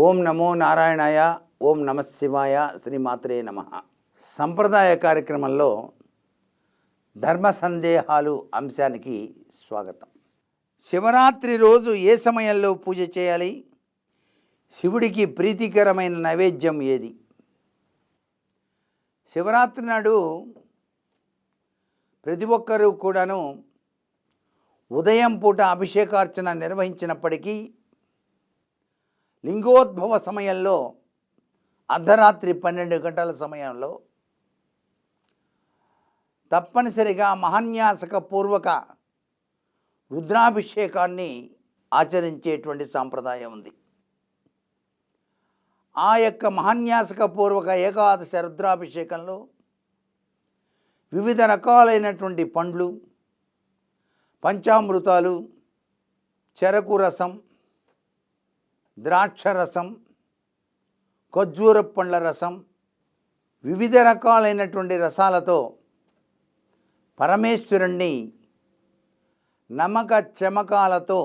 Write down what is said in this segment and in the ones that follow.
ఓం నమో నారాయణాయ, ఓం నమ శివాయ, శ్రీమాత్రే నమ. సంప్రదాయ కార్యక్రమంలో ధర్మ సందేహాలు అంశానికి స్వాగతం. శివరాత్రి రోజు ఏ సమయంలో పూజ చేయాలి? శివుడికి ప్రీతికరమైన నైవేద్యం ఏది? శివరాత్రి నాడు ప్రతి ఒక్కరూ కూడాను ఉదయం పూట అభిషేకార్చన నిర్వహించినప్పటికీ లింగోద్భవ సమయంలో అర్ధరాత్రి 12 గంటల సమయంలో తప్పనిసరిగా మహాన్యాసక పూర్వక రుద్రాభిషేకాన్ని ఆచరించేటువంటి సాంప్రదాయం ఉంది. ఆ యొక్క మహాన్యాసక పూర్వక ఏకాదశ రుద్రాభిషేకంలో వివిధ రకాలైనటువంటి పండ్లు, పంచామృతాలు, చెరకు రసం, ద్రాక్ష రసం, ఖర్జూర పండ్ల రసం, వివిధ రకాలైనటువంటి రసాలతో పరమేశ్వరుణ్ణి నమక చమకాలతో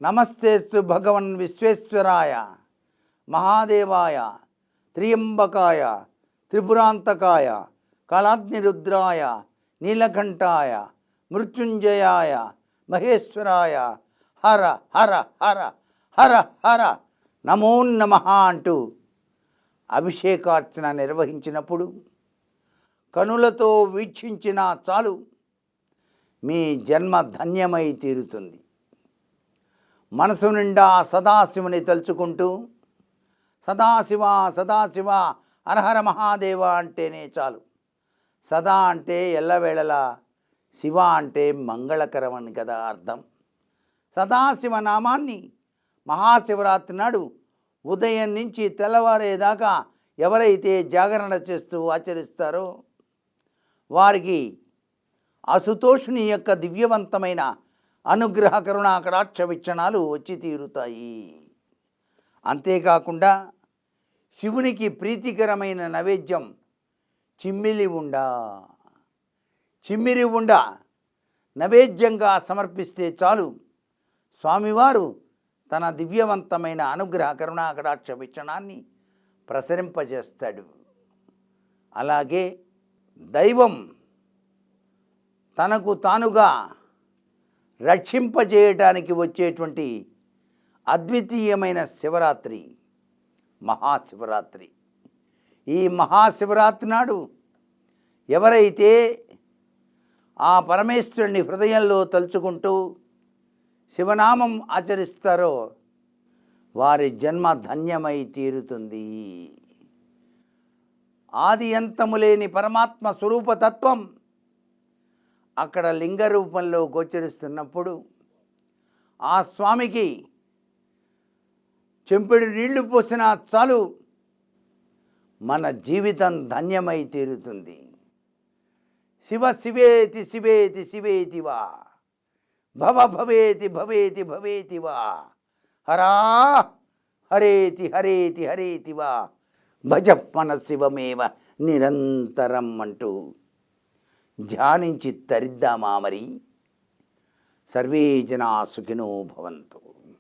నమస్తేస్తు భగవన్ విశ్వేశ్వరాయ మహాదేవాయ త్రియంబకాయ త్రిపురాంతకాయ కాలాగ్నిరుద్రాయ నీలకంఠాయ మృత్యుంజయాయ మహేశ్వరాయ హర హర హర హర హర నమో నమః అంటూ అభిషేకార్చన నిర్వహించినప్పుడు కనులతో వీక్షించినా చాలు మీ జన్మ ధన్యమై తీరుతుంది. మనసు నిండా సదాశివుని తలుచుకుంటూ సదాశివ సదాశివ హరహర మహాదేవ అంటేనే చాలు. సదా అంటే ఎల్లవేళలా, శివ అంటే మంగళకరం అని కదా అర్థం. సదాశివ నామాన్ని మహాశివరాత్రి నాడు ఉదయం నుంచి తెల్లవారేదాకా ఎవరైతే జాగరణ చేస్తూ ఆచరిస్తారో వారికి అసుతోషుని యొక్క దివ్యవంతమైన అనుగ్రహ కరుణా కటాక్ష వీక్షణాలు వచ్చి తీరుతాయి. అంతేకాకుండా శివునికి ప్రీతికరమైన నైవేద్యం చిమ్మిలి ఉండ నైవేద్యంగా సమర్పిస్తే చాలు, స్వామివారు తన దివ్యవంతమైన అనుగ్రహ కరుణా కటాక్ష వీక్షణాన్ని ప్రసరింపజేస్తాడు. అలాగే దైవం తనకు తానుగా రక్షింపజేయటానికి వచ్చేటువంటి అద్వితీయమైన శివరాత్రి మహాశివరాత్రి. ఈ మహాశివరాత్రి నాడు ఎవరైతే ఆ పరమేశ్వరుని హృదయంలో తలుచుకుంటూ శివనామం ఆచరిస్తారో వారి జన్మ ధన్యమై తీరుతుంది. ఆది అంతము లేని పరమాత్మ స్వరూపతత్వం అక్కడ లింగ రూపంలో గోచరిస్తున్నప్పుడు ఆ స్వామికి చెంపెడు నీళ్లు పోసినా చాలు మన జీవితం ధన్యమై తీరుతుంది. శివ శివేతి శివేతి శివేతివా భవ భవేతి భవేతి భవేతివా హరా హరేతి హరేతి హరేతివా భజప్పన శివమేవ నిరంతరం అంటూ ధ్యానించి తరిద్దామా మరి. సర్వే జనా సుఖినో భవంతు.